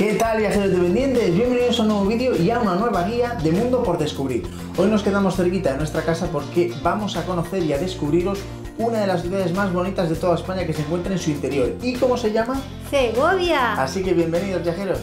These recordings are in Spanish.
¿Qué tal, viajeros independientes? Bienvenidos a un nuevo vídeo y a una nueva guía de mundo por descubrir. Hoy nos quedamos cerquita de nuestra casa porque vamos a conocer y a descubriros una de las ciudades más bonitas de toda España que se encuentra en su interior. ¿Y cómo se llama? Segovia. Así que bienvenidos, viajeros.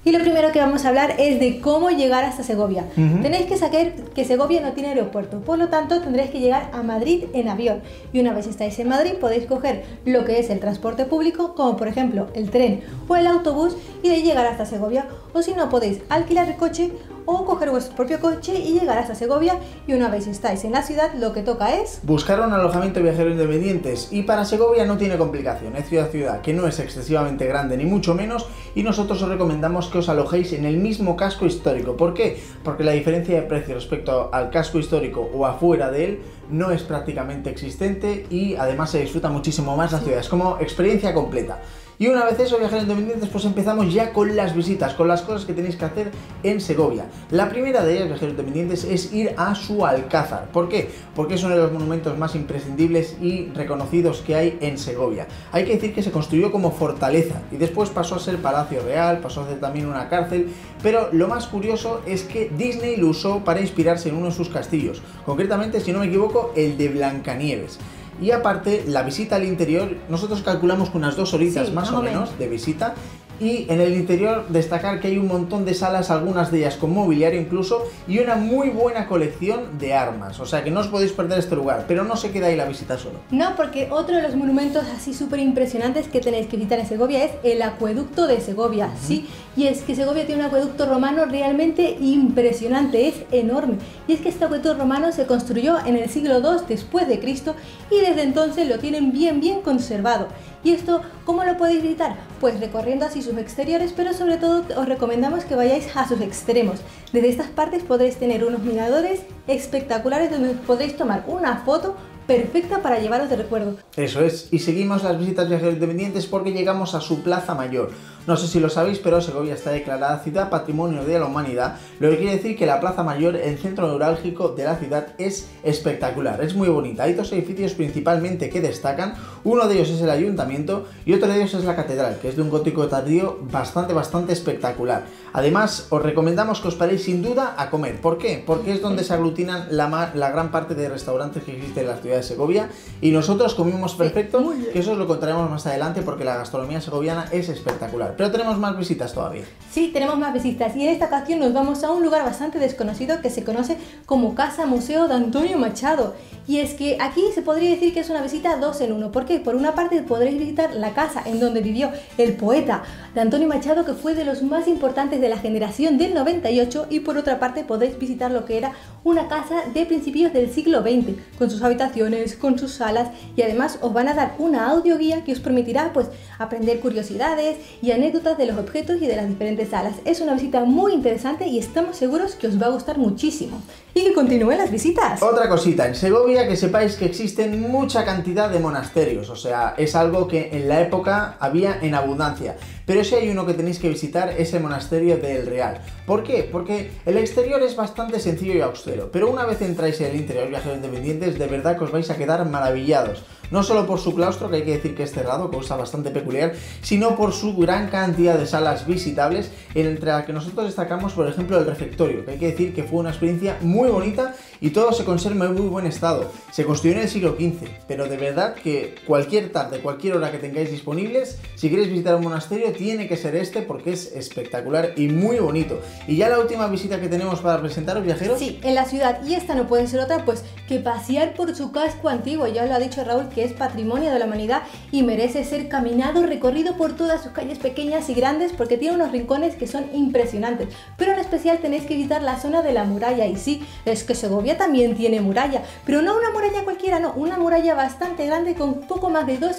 Y lo primero que vamos a hablar es de cómo llegar hasta Segovia. Tenéis que saber que Segovia no tiene aeropuerto, por lo tanto tendréis que llegar a Madrid en avión. Y una vez estáis en Madrid podéis coger lo que es el transporte público, como por ejemplo el tren o el autobús, y de llegar hasta Segovia. O si no, podéis alquilar el coche o coger vuestro propio coche y llegar hasta Segovia. Y una vez estáis en la ciudad, lo que toca es buscar un alojamiento viajeros independientes. Y para Segovia no tiene complicación, es ciudad que no es excesivamente grande ni mucho menos, y nosotros os recomendamos que os alojéis en el mismo casco histórico. ¿Por qué? Porque la diferencia de precio respecto al casco histórico o afuera de él no es prácticamente existente, y además se disfruta muchísimo más la ciudad, es como experiencia completa. Y una vez eso, viajeros independientes, pues empezamos ya con las visitas, con las cosas que tenéis que hacer en Segovia. La primera de ellas, viajeros independientes, es ir a su Alcázar. ¿Por qué? Porque es uno de los monumentos más imprescindibles y reconocidos que hay en Segovia. Hay que decir que se construyó como fortaleza y después pasó a ser palacio real, pasó a ser también una cárcel, pero lo más curioso es que Disney lo usó para inspirarse en uno de sus castillos, concretamente, si no me equivoco, el de Blancanieves. Y aparte, la visita al interior, nosotros calculamos con unas 2 horitas más o menos de visita. Y en el interior destacar que hay un montón de salas, algunas de ellas con mobiliario incluso, y una muy buena colección de armas. O sea que no os podéis perder este lugar, pero no se queda ahí la visita solo. No, porque otro de los monumentos así súper impresionantes que tenéis que visitar en Segovia es el acueducto de Segovia, ¿sí? Y es que Segovia tiene un acueducto romano realmente impresionante, es enorme. Y es que este acueducto romano se construyó en el siglo II después de Cristo y desde entonces lo tienen bien conservado. ¿Y esto cómo lo podéis visitar? Pues recorriendo así sus exteriores, pero sobre todo os recomendamos que vayáis a sus extremos. Desde estas partes podréis tener unos miradores espectaculares donde podréis tomar una foto perfecta para llevaros de recuerdo. Eso es, y seguimos las visitas viajeros independientes porque llegamos a su Plaza Mayor. No sé si lo sabéis, pero Segovia está declarada Ciudad Patrimonio de la Humanidad, lo que quiere decir que la Plaza Mayor, el centro neurálgico de la ciudad, es espectacular, es muy bonita. Hay 2 edificios principalmente que destacan, uno de ellos es el Ayuntamiento y otro de ellos es la Catedral, que es de un gótico tardío bastante espectacular. Además, os recomendamos que os paréis sin duda a comer. ¿Por qué? Porque es donde se aglutinan la gran parte de restaurantes que existen en la ciudad de Segovia, y nosotros comimos perfecto, que eso os lo contaremos más adelante porque la gastronomía segoviana es espectacular. Pero tenemos más visitas todavía. Sí, tenemos más visitas, y en esta ocasión nos vamos a un lugar bastante desconocido que se conoce como Casa Museo de Antonio Machado. Y es que aquí se podría decir que es una visita 2 en 1. ¿Por qué? Por una parte podréis visitar la casa en donde vivió el poeta de Antonio Machado, que fue de los más importantes de la generación del 98, y por otra parte podréis visitar lo que era una casa de principios del siglo XX, con sus habitaciones, con sus salas, y además os van a dar una audioguía que os permitirá pues aprender curiosidades y anécdotas de los objetos y de las diferentes salas. Es una visita muy interesante y estamos seguros que os va a gustar muchísimo. Y que continúen las visitas. Otra cosita, en Segovia que sepáis que existen mucha cantidad de monasterios, o sea, es algo que en la época había en abundancia. Pero si hay uno que tenéis que visitar, es el monasterio del Real. ¿Por qué? Porque el exterior es bastante sencillo y austero, pero una vez entráis en el interior, viajeros independientes, de verdad que os vais a quedar maravillados. No solo por su claustro, que hay que decir que es cerrado, cosa bastante peculiar, sino por su gran cantidad de salas visitables, entre las que nosotros destacamos, por ejemplo, el refectorio, que hay que decir que fue una experiencia muy bonita y todo se conserva en muy buen estado. Se construyó en el siglo XV, pero de verdad que cualquier tarde, cualquier hora que tengáis disponibles, si queréis visitar un monasterio, tiene que ser este porque es espectacular y muy bonito. Y ya la última visita que tenemos para presentaros, viajeros. Sí, en la ciudad, y esta no puede ser otra pues que pasear por su casco antiguo. Ya os lo ha dicho Raúl, que es patrimonio de la humanidad y merece ser caminado, recorrido por todas sus calles pequeñas y grandes porque tiene unos rincones que son impresionantes. Pero en especial tenéis que visitar la zona de la muralla, y sí, es que Segovia también tiene muralla, pero no una muralla cualquiera, no, una muralla bastante grande con poco más de 2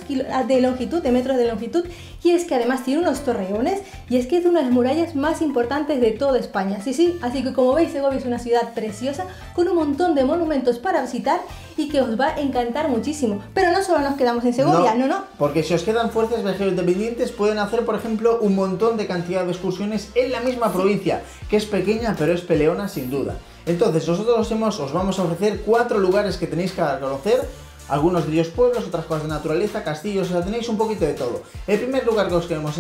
metros de longitud, y es que además tiene unos torreones y es que es una de las murallas más importantes de toda España, sí, así que como veis Segovia es una ciudad preciosa con un montón de monumentos para visitar y que os va a encantar muchísimo. Pero no solo nos quedamos en Segovia, no. Porque si os quedan fuerzas, viajeros independientes, pueden hacer, por ejemplo, un montón de cantidad de excursiones en la misma provincia, que es pequeña pero es peleona sin duda. Entonces nosotros os vamos a ofrecer 4 lugares que tenéis que conocer, algunos de ellos pueblos, otras cosas de naturaleza, castillos, o sea, tenéis un poquito de todo. El primer lugar que os queremos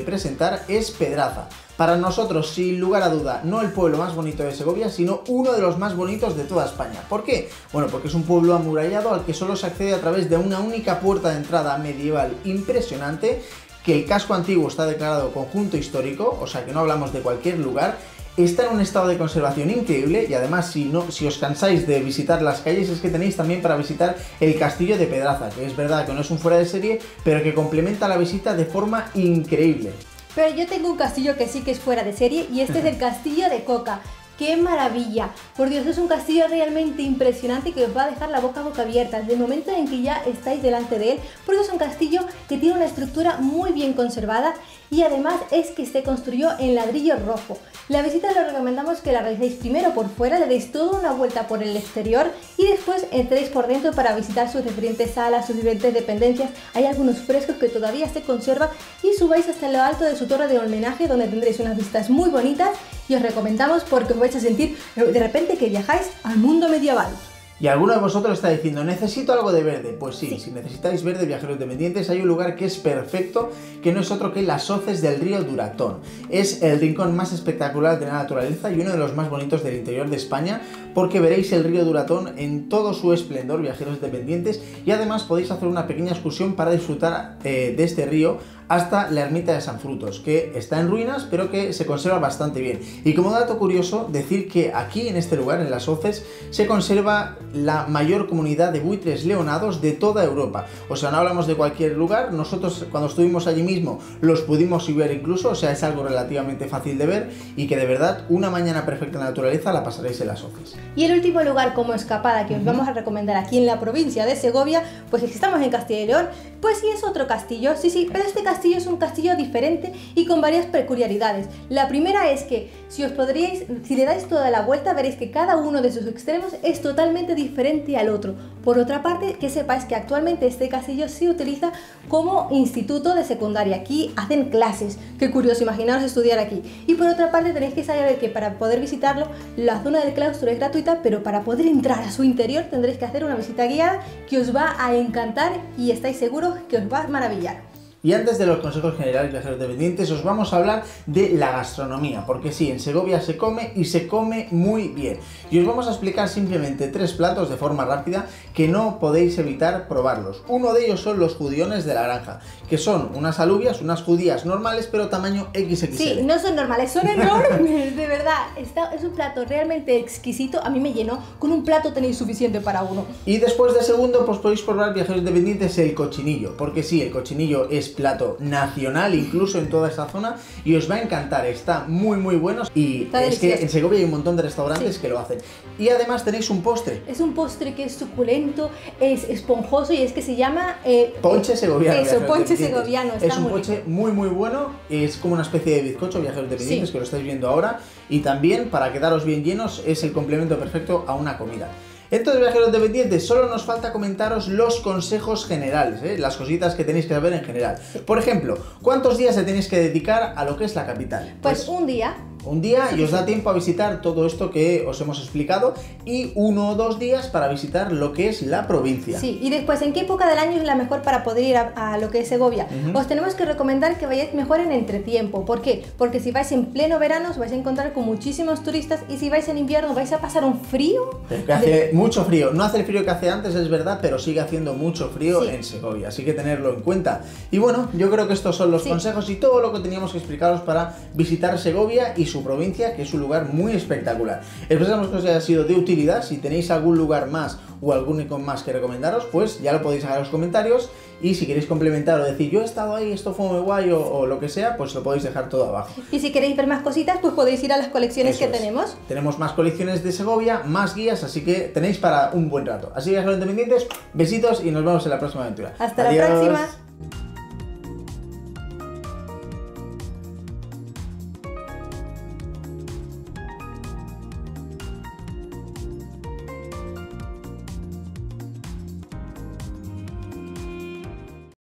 presentar es Pedraza. Para nosotros, sin lugar a duda, no el pueblo más bonito de Segovia, sino uno de los más bonitos de toda España. ¿Por qué? Bueno, porque es un pueblo amurallado al que solo se accede a través de una única puerta de entrada medieval impresionante, que el casco antiguo está declarado conjunto histórico, o sea que no hablamos de cualquier lugar. Está en un estado de conservación increíble y además si os cansáis de visitar las calles es que tenéis también para visitar el castillo de Pedraza, que es verdad que no es un fuera de serie, pero que complementa la visita de forma increíble. Pero yo tengo un castillo que sí que es fuera de serie y este es el castillo de Coca. ¡Qué maravilla! Por Dios, es un castillo realmente impresionante que os va a dejar la boca abierta desde el momento en que ya estáis delante de él, porque es un castillo que tiene una estructura muy bien conservada y además es que se construyó en ladrillo rojo. La visita lo recomendamos que la realicéis primero por fuera, le deis toda una vuelta por el exterior y después entréis por dentro para visitar sus diferentes salas, sus diferentes dependencias. Hay algunos frescos que todavía se conservan y subáis hasta lo alto de su torre de homenaje donde tendréis unas vistas muy bonitas y os recomendamos porque os vais a sentir de repente que viajáis al mundo medieval. Y alguno de vosotros está diciendo, necesito algo de verde. Pues sí, si necesitáis verde, viajeros independientes, hay un lugar que es perfecto, que no es otro que las hoces del río Duratón. Es el rincón más espectacular de la naturaleza y uno de los más bonitos del interior de España, porque veréis el río Duratón en todo su esplendor, viajeros independientes, y además podéis hacer una pequeña excursión para disfrutar de este río hasta la ermita de San Frutos, que está en ruinas pero que se conserva bastante bien. Y como dato curioso, decir que aquí en este lugar, en las hoces, se conserva la mayor comunidad de buitres leonados de toda Europa. O sea, no hablamos de cualquier lugar, nosotros cuando estuvimos allí mismo los pudimos ver incluso, o sea, es algo relativamente fácil de ver y que de verdad una mañana perfecta en la naturaleza la pasaréis en las hoces. Y el último lugar como escapada que os vamos a recomendar aquí en la provincia de Segovia, pues es que estamos en Castilla y León, pues sí es otro castillo, sí, pero este castillo es un castillo diferente y con varias peculiaridades. La primera es que si le dais toda la vuelta veréis que cada uno de sus extremos es totalmente diferente al otro. Por otra parte, que sepáis que actualmente este castillo se utiliza como instituto de secundaria. Aquí hacen clases, qué curioso, imaginaos estudiar aquí. Y por otra parte tenéis que saber que para poder visitarlo la zona del claustro es gratuita, pero para poder entrar a su interior tendréis que hacer una visita guiada que os va a encantar y estáis seguros que os va a maravillar. Y antes de los consejos generales viajeros independientes os vamos a hablar de la gastronomía, porque sí, en Segovia se come y se come muy bien. Y os vamos a explicar simplemente 3 platos de forma rápida que no podéis evitar probarlos. Uno de ellos son los judiones de la granja, que son unas alubias, unas judías normales, pero tamaño XXL. Sí, no son normales, son enormes, de verdad. Es un plato realmente exquisito, a mí me llenó, con un plato tenéis suficiente para uno. Y después de segundo, pues podéis probar, viajeros independientes, el cochinillo, porque sí, el cochinillo es plato nacional incluso en toda esa zona y os va a encantar, está muy bueno y es que en Segovia hay un montón de restaurantes que lo hacen. Y además tenéis un postre. Es un postre que es suculento, es esponjoso y es que se llama... ponche segoviano. Eso, ponche segoviano. Es un ponche muy bueno, es como una especie de bizcocho, viajeros independientes, que lo estáis viendo ahora, y también para quedaros bien llenos es el complemento perfecto a una comida. Entonces, viajeros independientes, solo nos falta comentaros los consejos generales, las cositas que tenéis que saber en general. Por ejemplo, ¿cuántos días se tenéis que dedicar a lo que es la capital? Pues un día. Un día y os da tiempo a visitar todo esto que os hemos explicado y 1 o 2 días para visitar lo que es la provincia. Sí, y después, ¿en qué época del año es la mejor para poder ir a lo que es Segovia? Os tenemos que recomendar que vayáis mejor en entretiempo. ¿Por qué? Porque si vais en pleno verano os vais a encontrar con muchísimos turistas y si vais en invierno vais a pasar un frío. Pero que hace mucho frío, no hace el frío que hace antes, es verdad, pero sigue haciendo mucho frío en Segovia, así que tenerlo en cuenta. Y bueno, yo creo que estos son los consejos y todo lo que teníamos que explicaros para visitar Segovia y su provincia, que es un lugar muy espectacular. Esperamos que os haya sido de utilidad. Si tenéis algún lugar más o algún icono más que recomendaros, pues ya lo podéis dejar en los comentarios. Y si queréis complementar o decir yo he estado ahí, esto fue muy guay o lo que sea, pues lo podéis dejar todo abajo. Y si queréis ver más cositas, pues podéis ir a las colecciones que tenemos. Tenemos más colecciones de Segovia, más guías, así que tenéis para un buen rato. Así que, Viajeros Independientes, besitos y nos vemos en la próxima aventura. Hasta la próxima.